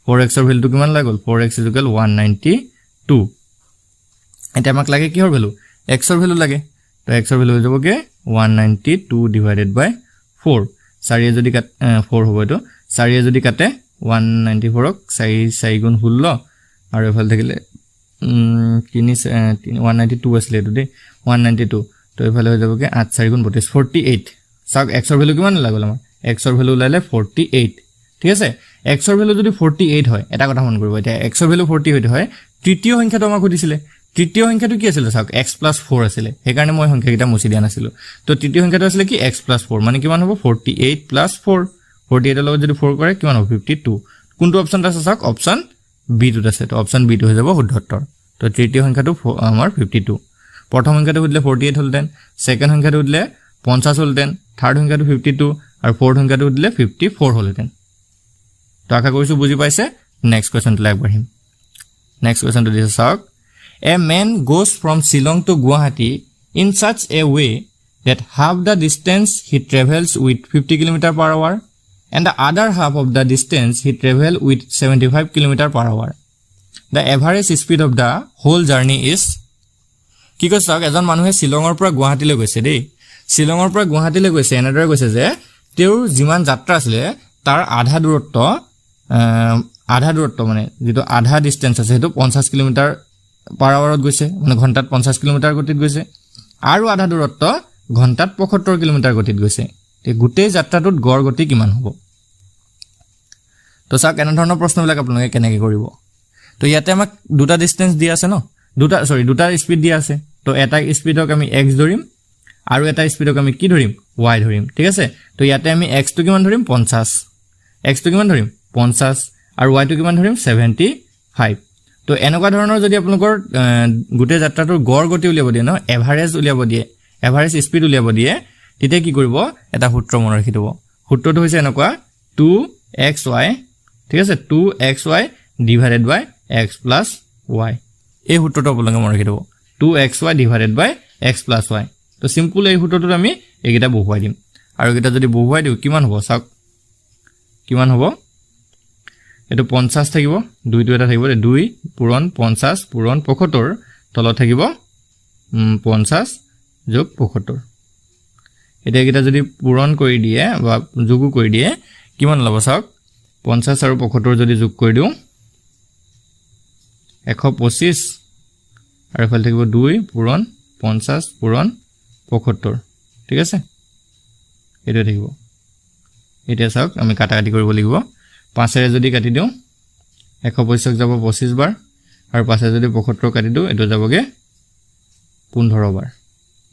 4x ৰ ভ্যালু কিমান লাগল 4x ইকুৱেল 192 এটা আমাক লাগে কিহৰ ভ্যালু x ৰ ভ্যালু লাগে তো x ৰ ভ্যালু হৈ যাব কি 192 ডিভাইডেড বাই 4 4 যদি 4 হ'ব এটো 4 যদি কাটে 194 ক 4 গুণ 16 আৰু এফালে থাকিলে 192 আছিল এটো দে 192 তো এফালে হৈ যাব কি 8 4 গুণ 32 48 সাক x ৰ ভ্যালু কিমান লাগল আমাৰ x ৰ ভ্যালু লাইলে 48 ঠিক আছে x ৰ ভ্যালু যদি 48 হয় এটা কথা মন কৰিব এতিয়া x ৰ ভ্যালু 48 হয় তৃতীয় সংখ্যাটো আমাক দিছিলে তৃতীয় সংখ্যাটো কি আছিল সাক x + 4 আছিল সেই কাৰণে মই সংখ্যাকিটা মুছি দিয়া নাছিল তো তৃতীয় সংখ্যাটো আছিল কি x + 4 মানে কিমান হ'ব 48 + 4 48 ৰ লগত যদি 4 কৰে কিমান হ'ব 52 কোনটো অপচন আছে সাক অপচন বি টুত আছে তো অপশন বি টু হৈ যাব শুদ্ধ উত্তৰ তো তৃতীয় সংখ্যাটো আমাৰ 52 প্ৰথম সংখ্যাটো হলে 48 হলতেন সেকেন্ড সংখ্যাটো হলে 50 হলতেন থাৰ্ড সংখ্যাটো 52 আৰু ফোৰ্থ সংখ্যাটো হলে 54 হলতেন তো আশা কৰিছো বুজি পাইছে নেক্সট কোৱেশ্চনটো আগবাঢ়িম নেক্সট কোৱেশ্চনটো দিছে চাওক A man goes from Shillong to Guwahati in such a way that half the distance he travels with 50 km per hour and the other half of the distance he travels with 75 km per hour. The average speed of the whole journey is কি কৈছে চাওক এজন মানুহে শিলঙৰ পৰা গুৱাহাটীলৈ গৈছে দেই শিলঙৰ পৰা গুৱাহাটীলৈ গৈছে এনেদৰে গৈছে যে তেওঁৰ যিমান যাত্ৰা আছিল তাৰ আধা দূৰত্ব মানে যেটো আধা ডিসটেন্স আছে হেতু 50 কিলোমিটাৰ পাৰ আৱাৰত গৈছে মানে ঘণ্টাত 50 কিলোমিটাৰ গতিত গৈছে আৰু আধা দূৰত্ব ঘণ্টাত 75 কিলোমিটাৰ গতিত গৈছে তে গুটেই যাত্ৰাটোত গড় গতি কিমান হ'ব তো চাওক এনে ধৰণৰ প্ৰশ্নবিলাক আপোনালোকে কেনেকৈ কৰিব তো ইয়াতে আমাক দুটা ডিসটেন্স দিয়া আছে ন দুটা স্পিড দিয়া আছে তো এটা স্পিডক আমি x ধৰিম আৰু এটা স্পিডক আমি কি ধৰিম y ধৰিম ঠিক আছে তো ইয়াতে আমি x টো কিমান ধৰিম 50 x টো কিমান ধৰিম 50 আৰু y টো কিমান ধৰিম 75 তো এনেকুৱা ধৰণৰ যদি আপোনালোকৰ গুটে যাত্ৰাটোৰ গড় গতি উলিয়াব দিয়ে ন এভাৰেজ উলিয়াব দিয়ে এভাৰেজ স্পিড উলিয়াব দিয়ে তেতিয়া কি কৰিব এটা সূত্ৰ মনত ৰাখি থব সূত্ৰটো হৈছে এনেকুৱা 2xy ঠিক আছে 2xy divided by x plus y এই সূত্ৰটো আপোনালোকে মনত ৰাখি থব 2xy divided by x plus y তো সিম্পল এই সূত্ৰটো আমি এইকেইটা বহুৱাই দিম আৰু এইকেইটা যদি বহুৱাই দিও কিমান হ'ব চাওক কিমান হ'ব এটো 50 থাকিব 2 টো এটা থাকিব 2 পূৰণ 50 পূৰণ 75 তলত থাকিব 50 যোগ 75 এটা কিটা যদি পূৰণ কৰি দিয়ে বা যোগ কৰি দিয়ে কিমান ল'ব চাওক 50 আৰু 75 যদি যোগ কৰি দিও 125 আৰু ফল থাকিব 2 পূৰণ 50 পূৰণ 75 ঠিক আছে এটা থাকিব এটা চাওক আমি কাটাকাটি কৰিব লাগিব 5 এৰে যদি কাটি দিও 125 যাব 25 বাৰ আৰু 5 এৰে যদি 75 কাটি দিও এটো যাবগে 15 বাৰ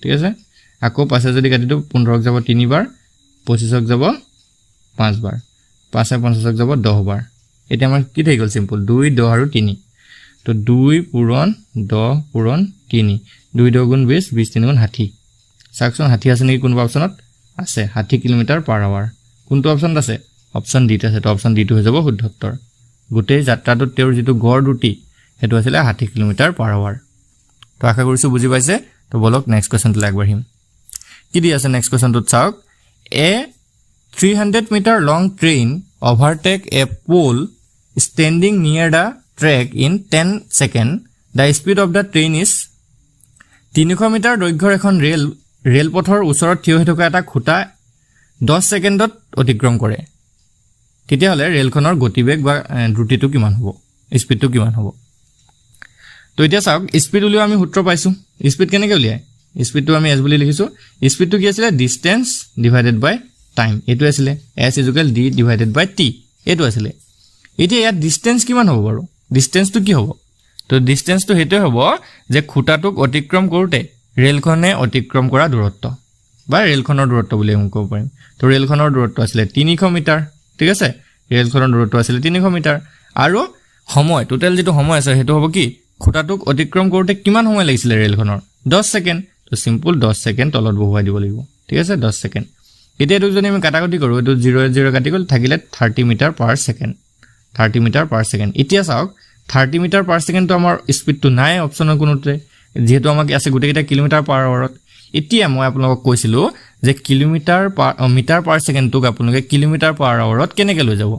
ঠিক আছে আকৌ 5 এৰে যদি কাটি দিও 15 যাব 3 বাৰ 25 যাব 5 বাৰ 5 এ 50 যাব 10 বাৰ এটা আমাৰ কি থাকি গল সিম্পল 2 10 আৰু 3 তো 2 পূৰণ 10 পূৰণ 3 2 10 গুণ 20 20 3 গুণ 60 সাকশন 60 আছে নেকি কোনবা অপচনত আছে 60 কিলোমিটাৰ পাৰ আৱাৰ কোনটো অপচন আছে অপশন ডি আছে তো অপশন ডি টো হৈ যাব শুদ্ধ উত্তৰ গুটেই যাত্ৰাটোত তেওঁৰ যেটো গড় দুটি হেতু আছিল 60 কিলোমিটাৰ পাৰ আৱাৰ তো আশা কৰিছো বুজি পাইছে তো বলক নেক্সট কোৱেশ্চনটো আগবাঢ়িম কি দি আছে নেক্সট কোৱেশ্চনটোত চাওক a 300 metre long train overtake a pole standing near the track in 10 seconds the speed of the train is 300 metre দৈৰ্ঘ্যৰ এখন ৰেল পথৰ ওচৰত থিয় হৈ থকা এটা খুঁটা 10 সেকেন্ডত অতিক্ৰম কৰে তেতিয়া হলে ৰেলখনৰ গতিবেগ বা দ্ৰুতিটো কিমান হ'ব স্পিডটো কিমান হ'ব তো এতিয়া চাওক স্পিড উলিও আমি সূত্ৰ পাইছো স্পিড কেনেকৈ উলিয়ায় স্পিডটো আমি s বুলি লিখিছো স্পিডটো কি আছিল ডিসটেন্স ডিভাইডেড বাই টাইম এটো আছিল s d divided by t এটো আছিল এতিয়া ইয়াত ডিসটেন্স কিমান হ'ব বাৰু ডিসটেন্সটো কি হ'ব তো ডিসটেন্সটো হেতে হ'ব যে খুঁটাটোক অতিক্ৰম কৰোতে ৰেলখনে অতিক্ৰম কৰা দূৰত্ব বা ৰেলখনৰ দূৰত্ব বুলি আমি ক'ব পাৰিম তো ৰেলখনৰ দূৰত্ব আছিল 300 মিটাৰ ঠিক আছে ৰেলখনৰ দূৰত্ব আছিল 300 মিটাৰ আৰু সময় টোটাল যেটো সময় আছে হেতু হ'ব কি খুঁটাটোক অতিক্ৰম কৰোতে কিমান সময় লাগিছিল ৰেলখনৰ 10 সেকেন্ড তো সিম্পল 10 সেকেন্ড তলত বহুৱাই দিব লাগিব ঠিক আছে 10 সেকেন্ড এতিয়া এটো যদি আমি কাটাকাটি কৰো এটো 0 কাটি গল থাকিলে 30 metre per second 30 metre per second এতিয়া চাওক 30 মিটাৰ পাৰ সেকেন্ড তো আমাৰ স্পিডটো নাই অপচনৰ কোনোতে যেহেতু আমাক আছে গুটেকেটা কিলোমিটাৰ পাৰ আৱাৰত এতিয়া মই আপোনালোকক কৈছিলো যে মিটাৰ পাৰ সেকেন্ড তোক আপোনালোকে কিলোমিটাৰ পাৰ আৱাৰত কেনেকৈ লৈ যাব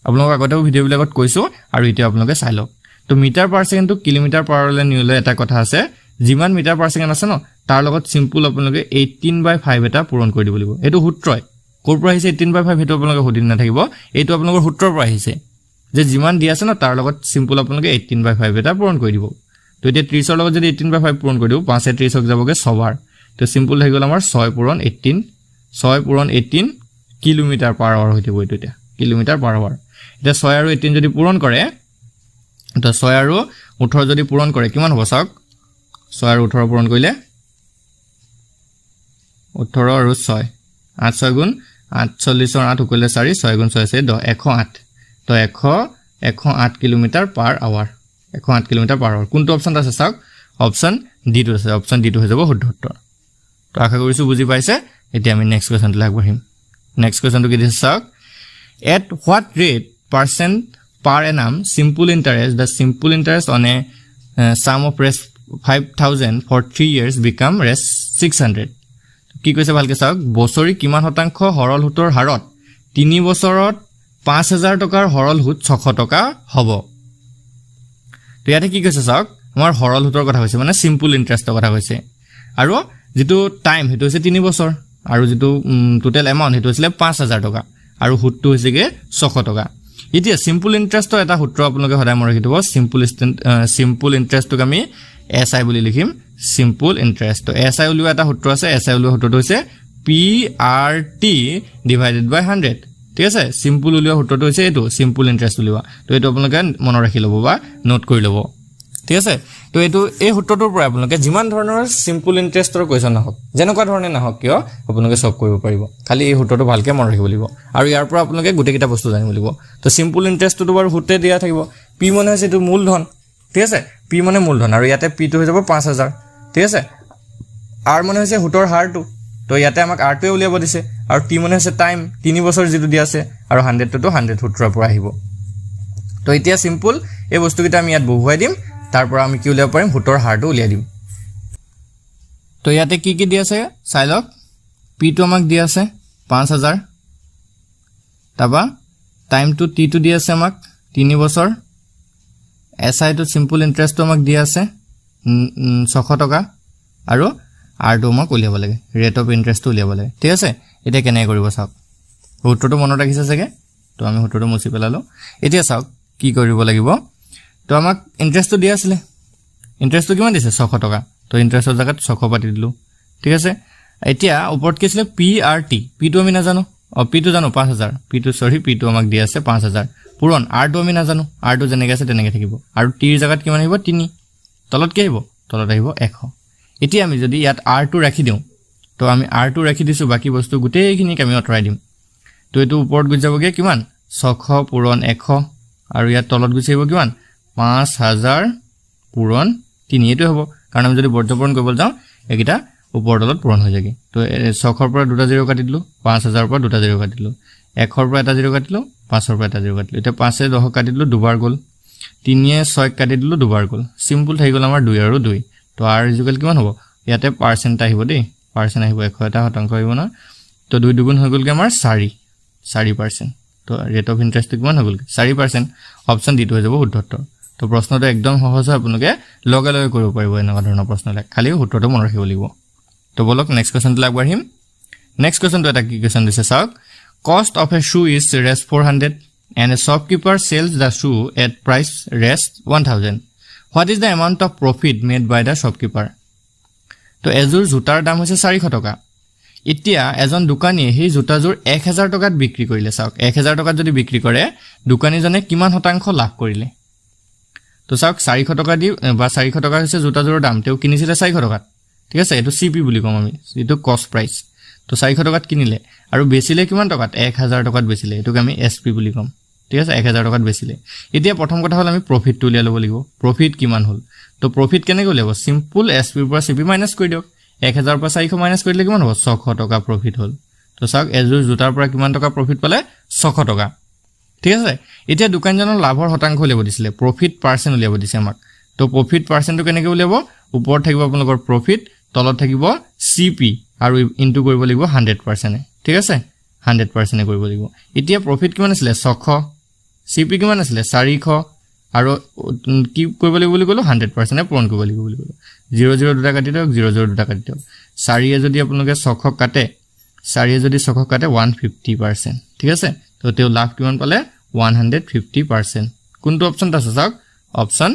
আপোনালোকক আগতেও ভিডিও বিলাকত কৈছো আৰু এতিয়া আপোনালোকে চাই লওক তো মিটাৰ পাৰ সেকেন্ড তো কিলোমিটাৰ পাৰ আৱাৰলৈ নিলে এটা কথা আছে যিমান মিটাৰ পাৰ সেকেন্ড আছে ন তাৰ লগত সিম্পল আপোনালোকে 18/5 এটা পূৰণ কৰি দিব লাগিব এটো সূত্ৰই কোৰ পৰা আহিছে 18/5 হেতু আপোনালোকে হদিন না থাকিব এটো আপোনালোকৰ সূত্ৰৰ পৰা আহিছে যে যিমান দি আছে ন তাৰ লগত সিম্পল আপোনালোকে 18/5 এটা পূৰণ কৰি দিব তো এতিয়া 30 ৰ লগত যদি 18/5 পূৰণ কৰি দিও 5 এ 30 ক যাবগে 6 বাৰ তো সিম্পল হৈ গল আমাৰ 6 পূৰণ 18 কিলোমিটাৰ পাৰ আৱাৰ হৈ থাকিব এটা কিলোমিটাৰ পাৰ আৱাৰ এটা 6 আৰু 18 যদি পূৰণ কৰে তো 6 আৰু 18 যদি পূৰণ কৰে কিমান হ'ব চাওক 6 আৰু 18 পূৰণ কৰিলে 18 আৰু 6 8 6 গুণ 48 ৰ 8 উকলে 4 6 গুণ 6 আছে 10 108 তো 108 kilometre per hour 108 kilometre per hour কোনটো অপচন আছে চাওক অপচন ডি টো আছে অপচন ডি টো হৈ যাব শুদ্ধ উত্তৰ তো আশা কৰিছো বুজি পাইছে এতিয়া আমি নেক্সট কোৱেশ্চনটো আগবাঢ়িম নেক্সট কোৱেশ্চনটো কি দিছে চাওক at what rate percent per annum simple interest on a sum of rest 5000 for 3 years become rest 600 কি কৈছে ভালকে চাওক বছৰি কিমান শতাংশ হৰল সুতৰ হাৰত 3 বছৰত 5000 টকাৰ হৰল সুত 600 টকা হ'ব তো ইয়াতে কি কৈছে চাওক আমাৰ হৰল সুতৰ কথা কৈছে মানে সিম্পল ইন্টাৰেষ্টৰ কথা কৈছে আৰু যেটো টাইম হেতু হৈছে 3 বছৰ আৰু যেটো টোটাল এমাউন্ট হেতু হৈছিলে 5000 টকা আৰু সুতটো হৈছেগে 600 টকা এতিয়া সিম্পল ইন্টাৰেষ্টৰ এটা সূত্ৰ আপোনালোকে সদায় মনত ৰাখিব সিম্পল ইন্টাৰেষ্টক আমি এসআই বুলি লিখিম সিম্পল ইন্টাৰেষ্ট তো এসআই উলিওৱা এটা সূত্ৰ আছে এসআই উলিওৱা সূত্ৰটো হৈছে পিআৰটি ডিভাইডেড বাই 100 ঠিক আছে সিম্পল উলিওৱা সূত্ৰটো হৈছে এটো সিম্পল ইন্টাৰেষ্ট উলিওৱা তো এটো আপোনালোকে মনত ৰাখি ল'ব বা নোট কৰি ল'ব ঠিক আছে তো এটো এই সূত্ৰটোৰ পৰা আপোনালোকে যিমান ধৰণৰ সিম্পল ইন্টাৰেষ্টৰ কোৱেশ্চন নহওক যেনেকুৱা ধৰণে নহওক কিয় আপোনালোকে সলভ কৰিব পাৰিব খালি এই সূত্ৰটো ভালকে মনত ৰাখিব লাগিব আৰু ইয়াৰ পৰা আপোনালোকে গোটেইকেইটা বস্তু জানিব লাগিব তো সিম্পল ইন্টাৰেষ্টটো বাৰু সূত্ৰে দিয়া থাকিব পি মানে হৈছে এটো মূলধন ঠিক আছে পি মানে মূলধন আৰু ইয়াতে পি টো হৈ যাব 5000 ঠিক আছে আৰ মানে হৈছে সুতৰ হাৰটো তো ইয়াতে আমাক আৰ টোৱে উলিয়াব দিছে আৰু টি মানে হৈছে টাইম 3 বছৰ যেটো দিয়া আছে আৰু 100 টো 100 সূত্ৰৰ পৰা আহিব তো এতিয়া সিম্পল এই বস্তুকেইটা আমি ইয়াত বহুৱাই দিম তাৰ পৰা আমি কি উলিয়াব পাৰিম সুতৰ হাৰটো উলিয়াই দিম তো ইয়াতে কি কি দিয়া আছে চাই লওক পি টো আমাক দিয়া আছে 5000 তাবা টাইম টো টি টো দিয়া আছে আমাক 3 বছৰ এসআই টো সিম্পল ইন্টাৰেষ্ট আমাক দিয়া আছে 600 টকা আৰু আৰ টো আমাক উলিয়াব লাগে ৰেট অফ ইন্টাৰেষ্ট উলিয়াব লাগে ঠিক আছে এটা কেনে কৰিব চাওক সূত্ৰটো মনত ৰাখিছে চাগে তো আমি সূত্ৰটো মুছি পেলালো এতিয়া চাওক কি কৰিব লাগিব তো আমাক ইন্টাৰেষ্টটো দিয়া আছিল ইন্টাৰেষ্টটো কিমান দিছে 600 টকা তো ইন্টাৰেষ্টৰ জায়গাত 600 পাতি দিলো ঠিক আছে এতিয়া ওপৰত কি আছিল পিআৰটি পি টো আমি নাজানো পি টো জানো 5000 পি টো আমাক দিয়া আছে 5000 পুৰণ আৰ টো আমি নাজানো আৰ টো যেনেকৈ আছে তেনেকৈ থাকিব আৰু টিৰ জায়গাত কিমান আহিব 3 তলত কি আহিব তলত আহিব 100 এতিয়া আমি যদি ইয়াত আৰ টো ৰাখি দিও তো আমি আৰ টো ৰাখি দিছো বাকি বস্তু গুটেইখিনি আমি অতৰাই দিম তো এটো ওপৰত গুছি যাবগে কিমান 600 পুৰণ 100 আৰু ইয়াত তলত গুছি আহিব কিমান 5000 পুৰণ 3 এটো হ'ব কাৰণ আমি যদি বৰ্জপূৰণ কৰিব যাও একিটা ওপৰ তলত পূৰণ হৈ যায়গে তো 600 ৰ পৰা দুটা 0 কাটি দিলো 5000 ৰ পৰা দুটা 0 কাটি দিলো 100 ৰ পৰা এটা 0 কাটি দিলো 500 ৰ পৰা এটা 0 কাটি দিলো এটা 5 এ 10 কাটি দিলো দুবাৰ গল 3 এ 6 কাটি দিলো দুবাৰ গল সিম্পল থাকি গল আমাৰ 2 আৰু 2 তো r ইকুয়াল কিমান হ'ব ইয়াতে পাৰ্সেন্ট আহিব দেই পাৰ্সেন্ট আহিব 100 এটা শতাংশ আহিব না তো 2 দুগুণ হৈ গল কি আমাৰ 4% তো ৰেট অফ ইন্টাৰেষ্ট কিমান হৈ গল 4% অপচন ডি টো হৈ যাব শুদ্ধ উত্তৰ তো প্ৰশ্নটো একদম সহজ হয় আপোনালোকে লগে লগে কৰিব পাৰিব এনেকুৱা ধৰণৰ প্ৰশ্নলে খালি সূত্ৰটো মনত ৰাখিব লাগিব তো বলক নেক্সট কোৱেশ্চনটো আগবাঢ়িম নেক্সট কোৱেশ্চনটো এটা কি কোৱেশ্চন দিছে চাওক cost of a shoe is rest 400 and a shopkeeper sells the shoe at price rest 1000 what is the amount of profit made by the shopkeeper তো এজোৰ জোতাৰ দাম হৈছে 400 টকা এতিয়া এজন দোকানীয়ে সেই জোতাজোৰ 1000 টকাত বিক্ৰী কৰিলে চাওক 1000 টকাত যদি বিক্ৰী কৰে দোকানীজনে কিমান শতাংশ লাভ কৰিলে তো চাওক 400 টকা দি বা 400 টকা হৈছে জোতাজোৰৰ দাম তেও কিনিছিলে 400 টকাত ঠিক আছে এটো সিপি বুলি কম আমি এটো কষ্ট প্ৰাইস তো 400 টকাত কিনিলে আৰু বেচিলে কিমান টকাত 1000 টকাত বেচিলে এটোক আমি এসপি বুলি কম ঠিক আছে 1000 টকাত বেচিলে এতিয়া প্ৰথম কথা হল আমি প্ৰফিট টো উলিয়াই ল'ব লাগিব প্ৰফিট কিমান হল তো প্ৰফিট কেনেকৈ উলিয়াব সিম্পল এসপি পৰা সিপি মাইনাস কৰি দিয়ক 1000 পৰা 400 মাইনাস কৰিলে কিমান হ'ব 600 টকা প্ৰফিট হল তো চাওক এজোৰ জোতাৰ পৰা কিমান টকা প্ৰফিট পালে 600 টকা ঠিক আছে এতিয়া দোকানজনৰ লাভৰ শতাংশ উলিয়াব দিছিলে প্ৰফিট পাৰ্সেন্ট উলিয়াব দিছে আমাক তো প্ৰফিট পাৰ্সেন্টটো কেনেকৈ উলিয়াব ওপৰত থাকিব আপোনালোকৰ প্ৰফিট তলত থাকিব সিপি আৰু ইনটু কৰিব লাগিব 100% ঠিক আছে 100% কৰিব লাগিব এতিয়া প্ৰফিট কিমান আছিল 600 সিপি কিমান আছিল 400 আৰু কি কৰিব লাগিব বুলি কলো 100% পূৰণ কৰিব লাগিব বুলি কলো 00 দুটা কাটি দিয়ক 00 দুটা কাটি দিয়ক 4 এ যদি আপোনালোকে 600 কাটে 4 এ যদি 600 কাটে 150% ঠিক আছে তো তেও লাভ কিমান পালে 150% কোনটো অপচন আছে চাওক অপচন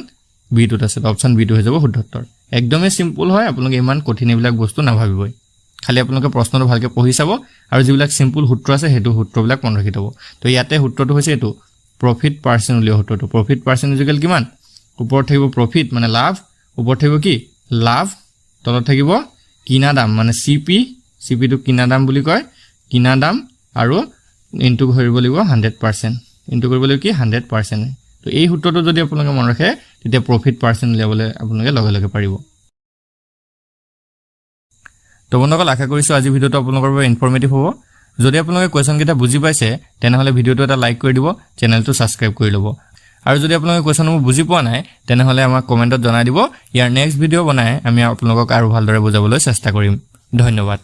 বি টো আছে অপচন বি টো হৈ যাব শুদ্ধ উত্তৰ একদমই সিম্পল হয় আপোনালোকে ইমান কঠিন এইবিলাক বস্তু নাভাবিবই খালি আপোনালোকে প্ৰশ্নটো ভালকে পঢ়ি চাব আৰু যিবিলাক সিম্পল সূত্ৰ আছে হেতু সূত্ৰবিলাক মনত ৰাখি থব তো ইয়াতে সূত্ৰটো হৈছে এটো প্ৰফিট পাৰ্সেন্ট উলিয়াব সূত্ৰটো প্ৰফিট পাৰ্সেন্ট ইকুয়াল কিমান ওপৰত থাকিব প্ৰফিট মানে লাভ ওপৰত থাকিব কি লাভ তলত থাকিব কিনা দাম মানে সিপি টো কিনা দাম বুলি কয় কিনা দাম আৰু ইনটু কৰিব লাগিব 100% ইনটু কৰিব লাগিব কি 100% তো এই সূত্ৰটো যদি আপোনালোকে মনত ৰাখে তেতিয়া প্ৰফিট পাৰ্চেণ্ট উলিয়াবলৈ আপোনালোকে লগে লগে পাৰিব তো বন্ধুসকল আশা কৰিছোঁ আজি ভিডিঅ'টো আপোনালোকৰ বাবে ইনফৰ্মেটিভ হ'ব যদি আপোনালোকে কোৱেশ্যন কেইটা বুজি পাইছে তেনেহ'লে ভিডিঅ'টো এটা লাইক কৰি দিব চেনেলটো ছাবস্ক্ৰাইব কৰি ল'ব আৰু যদি আপোনালোকে কোৱেশ্যনবোৰ বুজি পোৱা নাই তেনেহ'লে আমাক কমেণ্টত জনাই দিব ইয়াৰ নেক্সট ভিডিঅ' বনাই আমি আপোনালোকক আৰু ভালদৰে বুজাবলৈ চেষ্টা কৰিম ধন্যবাদ